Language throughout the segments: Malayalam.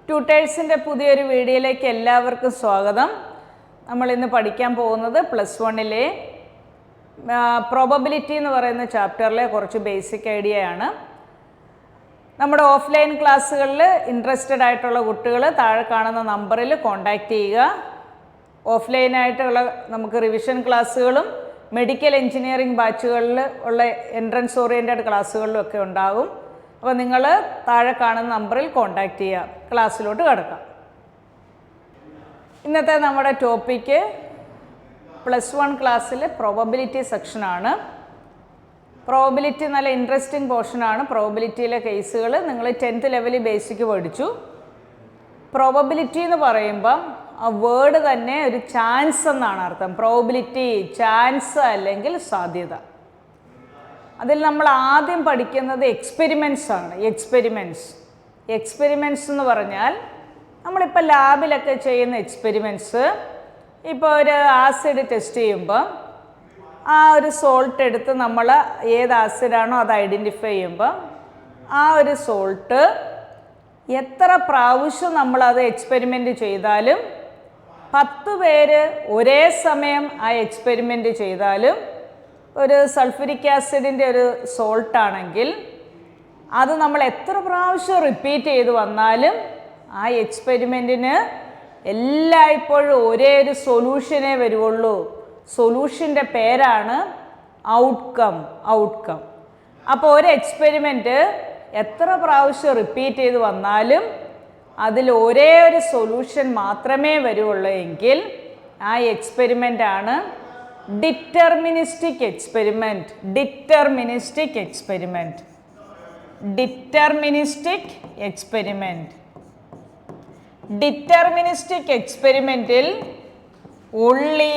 ട്യൂട്ടേഴ്സിൻ്റെ പുതിയൊരു വീഡിയോയിലേക്ക് എല്ലാവർക്കും സ്വാഗതം. നമ്മളിന്ന് പഠിക്കാൻ പോകുന്നത് +1 പ്രോബബിലിറ്റി എന്ന് പറയുന്ന ചാപ്റ്ററിലെ കുറച്ച് ബേസിക് ഐഡിയയാണ്. നമ്മുടെ ഓഫ്ലൈൻ ക്ലാസ്സുകളിൽ ഇൻട്രസ്റ്റഡ് ആയിട്ടുള്ള കുട്ടികൾ താഴെ കാണുന്ന നമ്പറിൽ കോൺടാക്റ്റ് ചെയ്യുക. ഓഫ്ലൈനായിട്ടുള്ള നമുക്ക് റിവിഷൻ ക്ലാസ്സുകളും മെഡിക്കൽ എഞ്ചിനീയറിംഗ് ബാച്ചുകളിൽ ഉള്ള എൻട്രൻസ് ഓറിയൻറ്റഡ് ക്ലാസ്സുകളിലും ഒക്കെ ഉണ്ടാകും. അപ്പോൾ നിങ്ങൾ താഴെ കാണുന്ന നമ്പറിൽ കോൺടാക്റ്റ് ചെയ്യുക. ക്ലാസ്സിലോട്ട് കിടക്കാം. ഇന്നത്തെ നമ്മുടെ ടോപ്പിക്ക് +1 ക്ലാസ്സിലെ പ്രോബബിലിറ്റി സെക്ഷനാണ്. പ്രോബബിലിറ്റി നല്ല ഇൻട്രസ്റ്റിംഗ് പോർഷനാണ്. പ്രോബബിലിറ്റിയിലെ കേസുകൾ നിങ്ങൾ 10th ലെവലിൽ ബേസിക് പഠിച്ചു. പ്രോബബിലിറ്റി എന്ന് പറയുമ്പം ആ വേർഡ് തന്നെ ഒരു ചാൻസ് എന്നാണ് അർത്ഥം. പ്രോബബിലിറ്റി ചാൻസ് അല്ലെങ്കിൽ സാധ്യത. അതിൽ നമ്മൾ ആദ്യം പഠിക്കുന്നത് എക്സ്പെരിമെൻറ്റ്സ് ആണ്. എക്സ്പെരിമെൻറ്റ്സ് എന്ന് പറഞ്ഞാൽ നമ്മളിപ്പോൾ ലാബിലൊക്കെ ചെയ്യുന്ന എക്സ്പെരിമെൻറ്റ്സ്. ഇപ്പോൾ ഒരു ആസിഡ് ടെസ്റ്റ് ചെയ്യുമ്പോൾ ആ ഒരു സോൾട്ട് എടുത്ത് നമ്മൾ ഏത് ആസിഡാണോ അത് ഐഡൻറ്റിഫൈ ചെയ്യുമ്പോൾ ആ ഒരു സോൾട്ട് എത്ര പ്രാവശ്യം നമ്മളത് എക്സ്പെരിമെൻറ്റ് ചെയ്താലും 10 പേര് ഒരേ സമയം ആ എക്സ്പെരിമെൻറ്റ് ചെയ്താലും ഒരു സൾഫ്യൂരിക് ആസിഡിൻ്റെ ഒരു സോൾട്ടാണെങ്കിൽ അത് നമ്മൾ എത്ര പ്രാവശ്യം റിപ്പീറ്റ് ചെയ്ത് വന്നാലും ആ എക്സ്പെരിമെൻറ്റിന് എല്ലായ്പ്പോഴും ഒരേ ഒരു സൊല്യൂഷനേ വരുള്ളൂ. സൊല്യൂഷൻ്റെ പേരാണ് ഔട്ട്കം. അപ്പോൾ ഒരു എക്സ്പെരിമെൻറ്റ് എത്ര പ്രാവശ്യം റിപ്പീറ്റ് ചെയ്ത് വന്നാലും അതിൽ ഒരേ ഒരു സൊല്യൂഷൻ മാത്രമേ വരുള്ളൂ എങ്കിൽ ആ എക്സ്പെരിമെൻ്റാണ് ഡിറ്റർമിനിസ്റ്റിക് എക്സ്പെരിമെൻറ്റ്. ഡിറ്റർമിനിസ്റ്റിക് എക്സ്പെരിമെൻറ്റിൽ only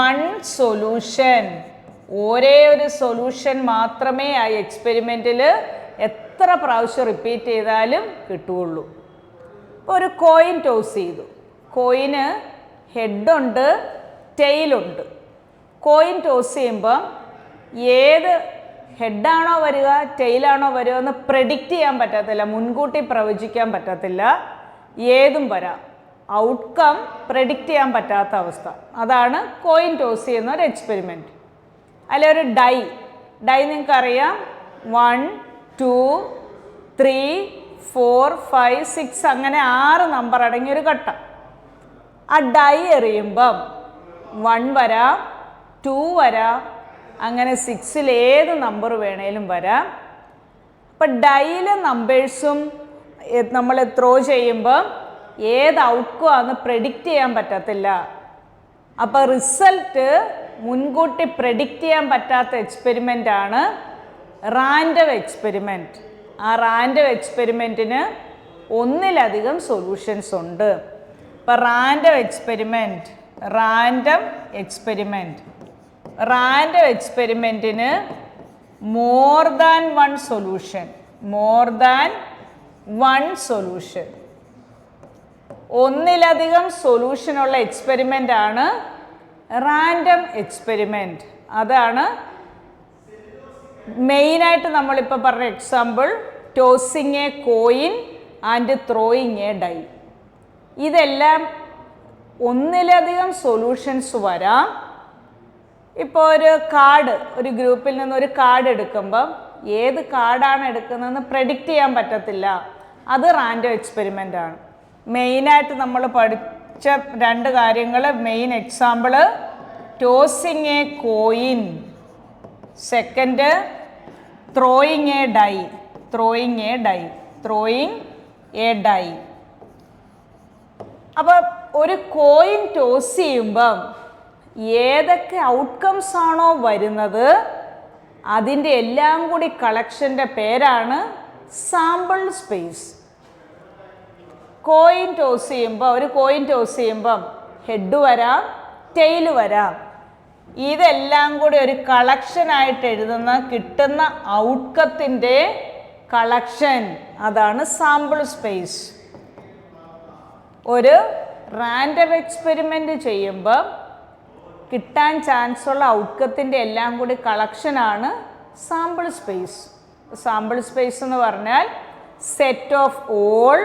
one സൊല്യൂഷൻ, ഒരേ ഒരു സൊല്യൂഷൻ മാത്രമേ ആ എക്സ്പെരിമെൻറ്റിൽ എത്ര പ്രാവശ്യം റിപ്പീറ്റ് ചെയ്താലും കിട്ടുകയുള്ളൂ. ഇപ്പോൾ ഒരു കോയിൻ ടോസ് ചെയ്തു. കോയിന് ഹെഡുണ്ട്, ടെയിലുണ്ട്. കോയിൻ ടോസ് ചെയ്യുമ്പം ഏത് ഹെഡാണോ വരിക ടെയിലാണോ വരിക എന്ന് പ്രെഡിക്റ്റ് ചെയ്യാൻ പറ്റത്തില്ല, മുൻകൂട്ടി പ്രവചിക്കാൻ പറ്റത്തില്ല. ഏതും വരാം. ഔട്ട്കം പ്രെഡിക്റ്റ് ചെയ്യാൻ പറ്റാത്ത അവസ്ഥ. അതാണ് കോയിൻ ടോസ് ചെയ്യുന്ന ഒരു എക്സ്പെരിമെൻറ്റ്. അതിലൊരു ഡൈ നിങ്ങൾക്കറിയാം. 1 2 3 4 5 6 അങ്ങനെ 6 നമ്പർ അടങ്ങിയൊരു ഘട്ടം. ആ ഡൈ എറിയുമ്പം 1 വരാം, 2 വരാം, അങ്ങനെ 6ൽ ഏത് നമ്പർ വേണേലും വരാം. അപ്പം ഡൈയിലെ നമ്പേഴ്സും നമ്മൾ ത്രോ ചെയ്യുമ്പം ഏത് ഔട്ട്കം ആണെന്ന് പ്രെഡിക്റ്റ് ചെയ്യാൻ പറ്റത്തില്ല. അപ്പോൾ റിസൾട്ട് മുൻകൂട്ടി പ്രെഡിക്റ്റ് ചെയ്യാൻ പറ്റാത്ത എക്സ്പെരിമെൻ്റാണ് റാൻഡം എക്സ്പെരിമെൻറ്റ്. ആ റാൻഡം എക്സ്പെരിമെൻറ്റിന് ഒന്നിലധികം സൊല്യൂഷൻസ് ഉണ്ട്. ഇപ്പോൾ റാൻഡം എക്സ്പെരിമെൻറ്റിന് മോർ ദാൻ വൺ സൊല്യൂഷൻ, ഒന്നിലധികം സൊല്യൂഷനുള്ള എക്സ്പെരിമെൻ്റാണ് റാൻഡം എക്സ്പെരിമെൻറ്റ്. അതാണ് മെയിനായിട്ട് നമ്മളിപ്പോൾ പറഞ്ഞ example tossing a coin and throwing a die. ഇതെല്ലാം ഒന്നിലധികം സൊല്യൂഷൻസ് വരാം. ഇപ്പോൾ ഒരു ഗ്രൂപ്പിൽ നിന്ന് ഒരു കാർഡ് എടുക്കുമ്പം ഏത് കാർഡാണ് എടുക്കുന്നതെന്ന് പ്രെഡിക്റ്റ് ചെയ്യാൻ പറ്റത്തില്ല. അത് റാൻഡം എക്സ്പെരിമെൻ്റ് ആണ്. മെയിനായിട്ട് നമ്മൾ പഠിച്ച 2 കാര്യങ്ങൾ. Main example tossing a coin, second throwing a die. അപ്പോൾ ഒരു കോയിൻ ടോസ് ചെയ്യുമ്പം ഏതൊക്കെ ഔട്ട്കംസ് ആണോ വരുന്നത് അതിൻ്റെ എല്ലാം കൂടി കളക്ഷൻ്റെ പേരാണ് സാമ്പിൾ സ്പേസ്. കോയിൻ ടോസ് ചെയ്യുമ്പം ഹെഡ് വരാം, ടെയിൽ വരാം. ഇതെല്ലാം കൂടി ഒരു കളക്ഷനായിട്ട് കിട്ടുന്ന ഔട്ട്കത്തിൻ്റെ കളക്ഷൻ, അതാണ് സാമ്പിൾ സ്പേസ്. ഒരു റാൻഡം എക്സ്പെരിമെൻറ്റ് ചെയ്യുമ്പോൾ കിട്ടാൻ ചാൻസ് ഉള്ള ഔട്ട്കത്തിൻ്റെ എല്ലാം കൂടി കളക്ഷനാണ് സാമ്പിൾ സ്പേസ്. സാമ്പിൾ സ്പേസ് എന്ന് പറഞ്ഞാൽ set of all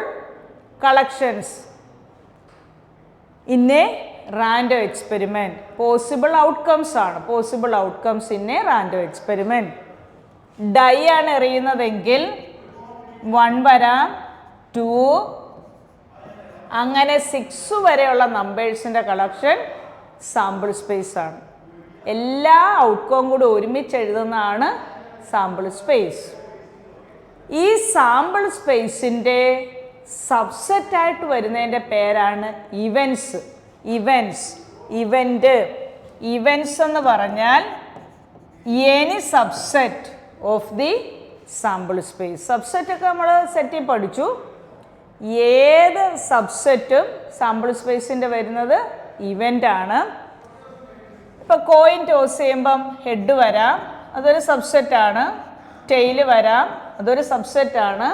collections in a random experiment. Possible outcomes ആണ്, possible outcomes in a random experiment. Die ആണ് എറിയുന്നതെങ്കിൽ 1 വരാം, 2 അങ്ങനെ 6 വരെയുള്ള നമ്പേഴ്സിൻ്റെ കളക്ഷൻ സാമ്പിൾ സ്പേസ് ആണ്. എല്ലാ ഔട്ട്കം കൂടി ഒരുമിച്ച് എഴുതുന്നതാണ് സാമ്പിൾ സ്പേസ്. ഈ സാമ്പിൾ സ്പേസിൻ്റെ സബ്സെറ്റായിട്ട് വരുന്നതിൻ്റെ പേരാണ് ഇവൻസ്. ഇവൻസ് എന്ന് പറഞ്ഞാൽ any subset of the sample space. സബ്സെറ്റൊക്കെ നമ്മൾ സെറ്റിൽ പഠിച്ചു. ഏത് സബ്സെറ്റും സാമ്പിൾ സ്പേസിൻ്റെ വരുന്നത് ഇവൻ്റാണ്. ഇപ്പോൾ കോയിൻ ടോസ് ചെയ്യുമ്പം ഹെഡ് വരാം, അതൊരു സബ്സെറ്റാണ്. ടെയില് വരാം, അതൊരു സബ്സെറ്റാണ്.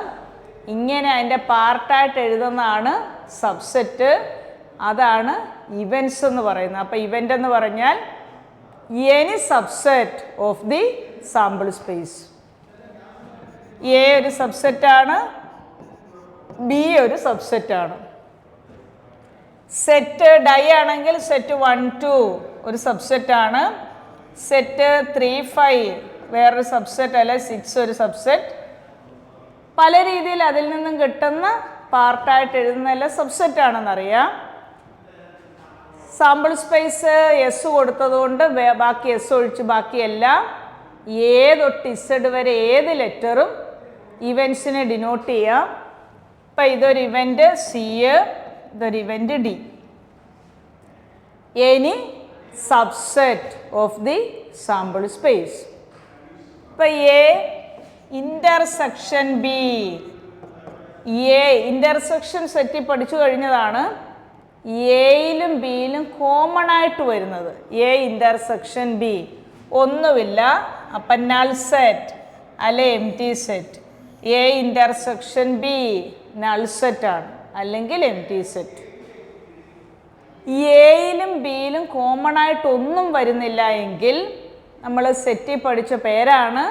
ഇങ്ങനെ അതിൻ്റെ പാർട്ടായിട്ട് എഴുതുന്നതാണ് സബ്സെറ്റ്. അതാണ് ഇവൻസ് എന്ന് പറയുന്നത്. അപ്പോൾ ഇവൻ്റ് എന്ന് പറഞ്ഞാൽ any subset of the sample space. A ഒരു സബ്സെറ്റാണ്, ബി ഒരു സബ്സെറ്റാണ്. സെറ്റ് ഡൈ ആണെങ്കിൽ സെറ്റ് 1, 2 ഒരു സബ്സെറ്റാണ്. സെറ്റ് 3, 5 വേറൊരു സബ്സെറ്റ്, അല്ലെ 6 ഒരു സബ്സെറ്റ്. പല രീതിയിൽ അതിൽ നിന്നും കിട്ടുന്ന പാർട്ടായിട്ട് എഴുതുന്നതെല്ലാം സബ്സെറ്റാണെന്നറിയാം. സാമ്പിൾ സ്പേസ് എസ് കൊടുത്തതുകൊണ്ട് ബാക്കി എസ് ഒഴിച്ച് ബാക്കിയെല്ലാം എ തൊട്ട് ഇസഡ് വരെ ഏത് ലെറ്ററും ഇവൻസിനെ ഡിനോട്ട് ചെയ്യാം. ഇപ്പം ഇതൊരു ഇവൻ്റ് സി, ഇതൊരു event D. Any subset of the sample space. ഇപ്പം A intersection B. A intersection സെറ്റിൽ പഠിച്ചു കഴിഞ്ഞതാണ്. എയിലും ബിയിലും കോമൺ ആയിട്ട് വരുന്നത് എ ഇൻ്റർസെക്ഷൻ ബി ഒന്നുമില്ല. അപ്പം നൾ സെറ്റ് അല്ലെ M T set. A intersection B null സെറ്റാണ്, അല്ലെങ്കിൽ എം ടി സെറ്റ്. എയിലും ബിയിലും കോമൺ ആയിട്ട് ഒന്നും വരുന്നില്ല എങ്കിൽ നമ്മൾ സെറ്റിൽ പഠിച്ച പേരാണ്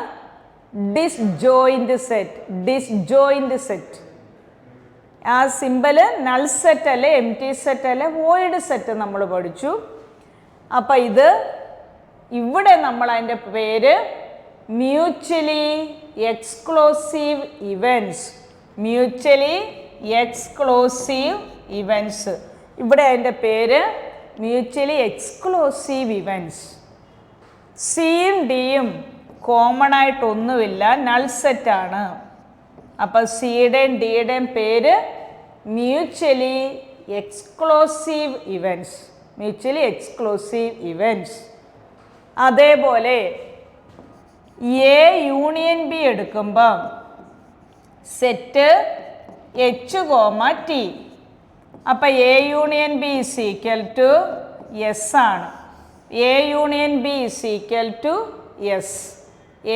ഡിസ്ജോയിൻ്റ് സെറ്റ്. Disjoint set. ആ സിമ്പല് നൾ സെറ്റ് അല്ലെ എം ടി സെറ്റ് അല്ലെ വോയിഡ് സെറ്റ് നമ്മൾ പഠിച്ചു. അപ്പം ഇവിടെ നമ്മൾ അതിൻ്റെ പേര് mutually exclusive events. Mutually exclusive events. ഇവിടെ അതിൻ്റെ പേര് മ്യൂച്വലി എക്സ്ക്ലൂസീവ് ഇവൻറ്റ്സ്. സിയും ഡിയും കോമൺ ആയിട്ടൊന്നുമില്ല, നൾ സെറ്റാണ്. അപ്പോൾ സിയുടെയും ഡിയുടെയും പേര് mutually exclusive events. Mutually exclusive events. അതേപോലെ എ യൂണിയൻ ബി എടുക്കുമ്പം സെറ്റ് എച്ച് കോമ ടി. അപ്പം A union B is equal to S ആണ്. A union B is equal to S.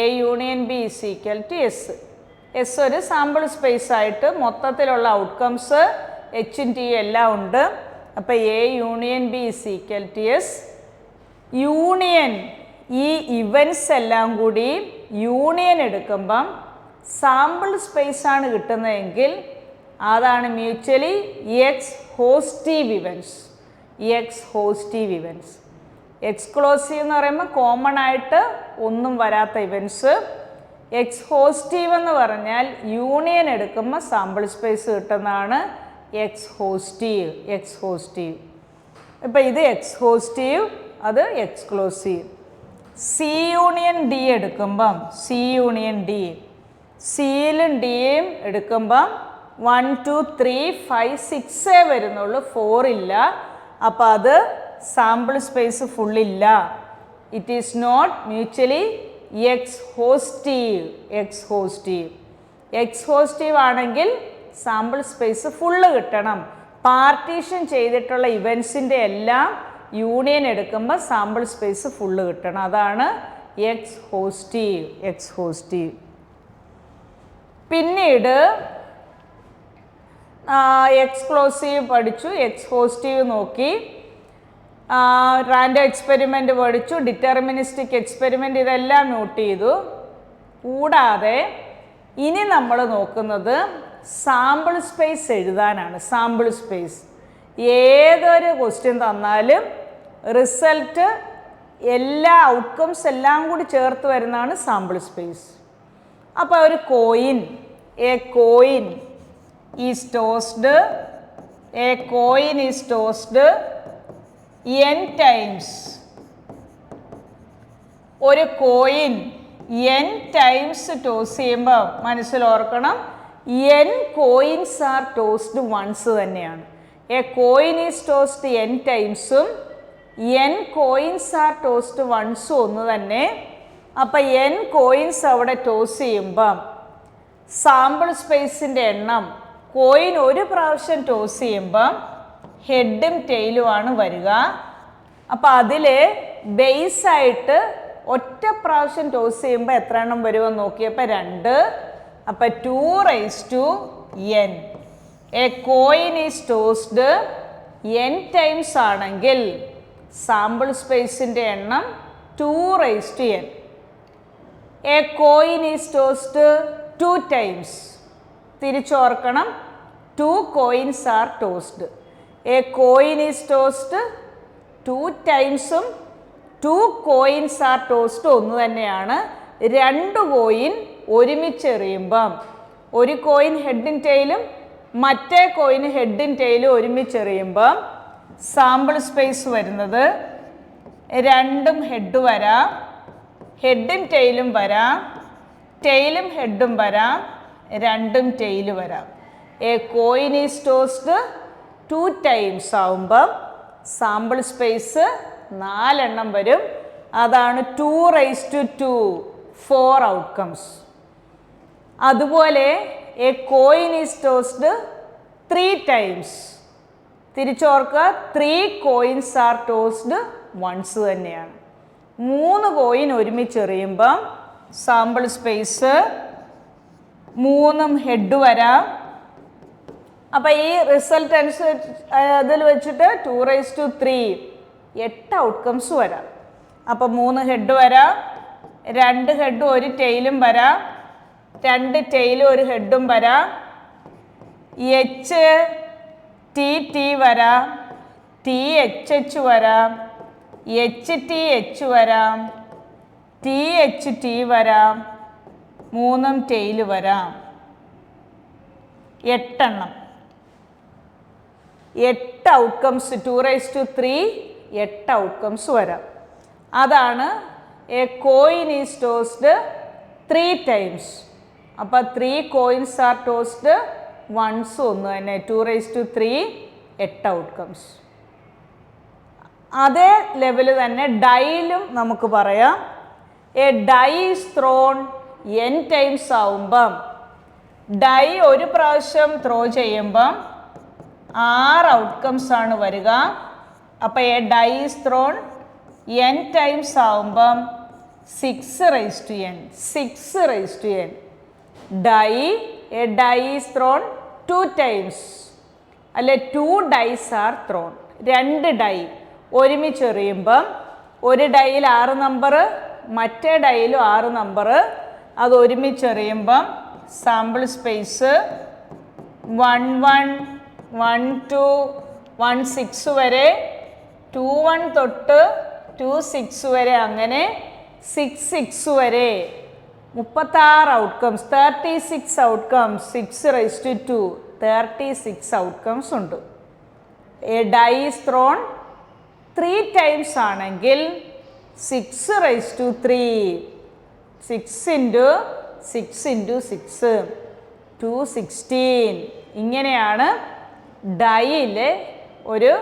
A union B is equal to S. S ഒരു സാമ്പിൾ സ്പേസ് ആയിട്ട് മൊത്തത്തിലുള്ള ഔട്ട്കംസ് എച്ചും ടിയും എല്ലാം ഉണ്ട്. അപ്പോൾ A union B is equal to S. Union ഈ ഇവൻറ്റ്സ് എല്ലാം കൂടി യൂണിയൻ എടുക്കുമ്പം സാമ്പിൾ സ്പേസ് ആണ് കിട്ടുന്നതെങ്കിൽ അതാണ് mutually exhaustive events. Exhaustive events. Exclusive എന്ന് പറയുമ്പോൾ കോമൺ ആയിട്ട് ഒന്നും വരാത്ത ഇവൻറ്റ്സ്. എക്സ് ഹോസ്റ്റീവ് എന്ന് പറഞ്ഞാൽ യൂണിയൻ എടുക്കുമ്പോൾ സാമ്പിൾ സ്പേസ് കിട്ടുന്നതാണ് എക്സ് ഹോസ്റ്റീവ്. എക്സ് ഹോസ്റ്റീവ്. ഇപ്പം ഇത് എക്സ് ഹോസ്റ്റീവ്, അത് എക്സ്ക്ലൂസീവ്. സി യൂണിയൻ ഡി എടുക്കുമ്പം സി യൂണിയൻ ഡി, സിയിലും ഡിയും എടുക്കുമ്പം 1, 2, 3, 5, 6 വരുന്നുള്ളൂ, 4 ഇല്ല. അപ്പം അത് സാമ്പിൾ സ്പേസ് ഫുള്ളില്ല. It is not mutually exhaustive. Exhaustive. Exhaustive ആണെങ്കിൽ സാമ്പിൾ സ്പേസ് ഫുള്ള് കിട്ടണം. പാർട്ടീഷൻ ചെയ്തിട്ടുള്ള ഇവൻറ്റ്സിൻ്റെ എല്ലാം യൂണിയൻ എടുക്കുമ്പോൾ സാമ്പിൾ സ്പേസ് ഫുള്ള് കിട്ടണം. അതാണ് എക്സ് ഹോസ്റ്റീവ്. എക്സ് ഹോസ്റ്റീവ്. പിന്നീട് എക്സ്ക്ലൂസീവ് പഠിച്ചു, എക്സ് ഹോസ്റ്റീവ് നോക്കി, റാൻഡം എക്സ്പെരിമെൻ്റ് പഠിച്ചു, ഡിറ്റർമിനിസ്റ്റിക് എക്സ്പെരിമെൻ്റ്, ഇതെല്ലാം നോട്ട് ചെയ്തു. കൂടാതെ ഇനി നമ്മൾ നോക്കുന്നത് സാമ്പിൾ സ്പേസ് എഴുതാനാണ്. സാമ്പിൾ സ്പേസ് ഏതൊരു ക്വസ്റ്റ്യൻ തന്നാലും റിസൾട്ട് എല്ലാ ഔട്ട്കംസ് എല്ലാം കൂടി ചേർത്ത് വരുന്നതാണ് സാമ്പിൾ സ്പേസ്. അപ്പോൾ ഒരു coin, a coin is tossed, a coin is tossed n times. ഒരു കോയിൻ n ടൈംസ് ടോസ് ചെയ്യുമ്പോൾ മനസ്സിലോർക്കണം n coins are tossed once തന്നെയാണ്. A coin is tossed n ടൈംസും n കോയിൻസ് ആർ ടോസ്ഡ് വൺസും ഒന്ന് തന്നെ. അപ്പം n കോയിൻസ് അവിടെ ടോസ് ചെയ്യുമ്പം സാമ്പിൾ സ്പേസിൻ്റെ എണ്ണം കോയിൻ ഒരു പ്രാവശ്യം ടോസ് ചെയ്യുമ്പം ഹെഡും ടെയിലുമാണ് വരിക. അപ്പം അതിൽ ബേസായിട്ട് ഒറ്റ പ്രാവശ്യം ടോസ് ചെയ്യുമ്പോൾ എത്ര എണ്ണം വരുമെന്ന് നോക്കിയപ്പോൾ 2. അപ്പം 2n. A coin is tossed n times ആണെങ്കിൽ സാമ്പിൾ സ്പേസിൻ്റെ എണ്ണം 2n. A coin is tossed 2 times. തിരിച്ചോർക്കണം 2 coins are tossed. A coin is tossed 2 ടൈംസും 2 കോയിൻസ് ആർ ടോസ്ഡ് ഒന്ന് തന്നെയാണ്. 2 കോയിൻ ഒരുമിച്ചെറിയുമ്പം ഒരു കോയിൻ ഹെഡും ടെയിലും മറ്റേ കോയിൻ ഹെഡും ടെയിലും ഒരുമിച്ചെറിയുമ്പം സാമ്പിൾ സ്പേസ് വരുന്നത് 2ഉം ഹെഡ് വരാം, ഹെഡും ടെയിലും വരാം, ടെയിലും ഹെഡും വരാം, 2ഉം ടെയില് വരാം. A coin is tossed 2 times ആവുമ്പം സാമ്പിൾ സ്പേസ് 4 എണ്ണം വരും. അതാണ് 2^2, 4 ഔട്ട്കംസ്. അതുപോലെ a coin is tossed 3 times. തിരിച്ചോർക്കുക 3 കോയിൻസ് ആർ ടോസ്ഡ് വൺസ് തന്നെയാണ്. 3 കോയിൻ ഒരുമിച്ചെറിയുമ്പം സാമ്പിൾ സ്പേസ് 3ഉം ഹെഡ് വരാം. അപ്പം ഈ റിസൾട്ട് അനുസരിച്ച് അതിൽ വെച്ചിട്ട് 2^3 8 ഔട്ട്കംസ് വരാം. അപ്പം 3 ഹെഡ് വരാം, 2 ഹെഡും ഒരു ടെയിലും വരാം, 2 ടെയിലും ഒരു ഹെഡും വരാം, HTT വരാം, THH വരാം, HTH വരാം, THT വരാം, 3ഉം ടെയില് വരാം. 8 എണ്ണം, 8 ഔട്ട്കംസ്. 2^3 8 ഔട്ട്കംസ് വരാം. അതാണ് A coin is tossed 3 times. അപ്പം 3 കോയിൻസ് ആർ ടോസ്ഡ് വൺസ് ഒന്ന് തന്നെ. 2^3 8 ഔട്ട്കംസ്. അതേ ലെവല് തന്നെ ഡൈയിലും നമുക്ക് പറയാം. A die is thrown n times ആവുമ്പം ഡൈ ഒരു പ്രാവശ്യം ത്രോ ചെയ്യുമ്പം 6 ഔട്ട്കംസ് ആണ് വരിക. അപ്പം a die is thrown n times ആവുമ്പം 6^n. 6^n. Die, a die is thrown 2 times. അല്ലെ 2 ഡൈസ് ആർ ത്രോൺ. 2 ഡൈ ഒരുമിച്ചെറിയുമ്പം ഒരു ഡൈയിൽ 6 നമ്പർ, മറ്റേ ഡൈയിലും 6 നമ്പർ. അത് ഒരുമിച്ചെറിയുമ്പം സാമ്പിൾ സ്പേസ് 1 1 1 2 1 6 വരെ, 2 1 തൊട്ട് 2 6 വരെ, അങ്ങനെ 6 6 വരെ 36 ഔട്ട്കംസ്. 36 ഔട്ട്കംസ്. 6^2 36 ഔട്ട്കംസ് ഉണ്ട്. A die is thrown 3 times ആണെങ്കിൽ 6^3. 6 × 6 216. ഇങ്ങനെയാണ് ഡൈയിലെ ഒരു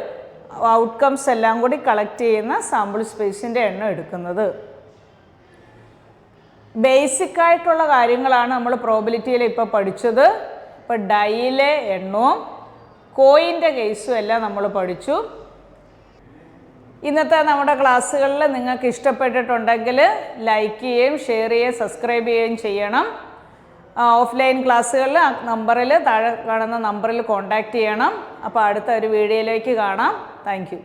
ഔട്ട്കംസ് എല്ലാം കൂടി കളക്ട് ചെയ്യുന്ന സാമ്പിൾ സ്പേസിൻ്റെ എണ്ണം എടുക്കുന്നത്. ബേസിക് ആയിട്ടുള്ള കാര്യങ്ങളാണ് നമ്മൾ പ്രോബിലിറ്റിയിൽ ഇപ്പോൾ പഠിച്ചത്. ഇപ്പോൾ ഡൈയിലെ എണ്ണവും കോയിൻ്റെ കേസും എല്ലാം നമ്മൾ പഠിച്ചു. ഇന്നത്തെ നമ്മുടെ ക്ലാസ്സുകളിൽ നിങ്ങൾക്ക് ഇഷ്ടപ്പെട്ടിട്ടുണ്ടെങ്കിൽ ലൈക്ക് ചെയ്യുകയും ഷെയർ ചെയ്യുകയും സബ്സ്ക്രൈബ് ചെയ്യുകയും ചെയ്യണം. ഓഫ്ലൈൻ ക്ലാസ്സുകളിൽ നമ്പറിൽ താഴെ കാണുന്ന നമ്പറിൽ കോൺടാക്റ്റ് ചെയ്യണം. അപ്പോൾ അടുത്ത ഒരു വീഡിയോയിലേക്ക് കാണാം. Thank you.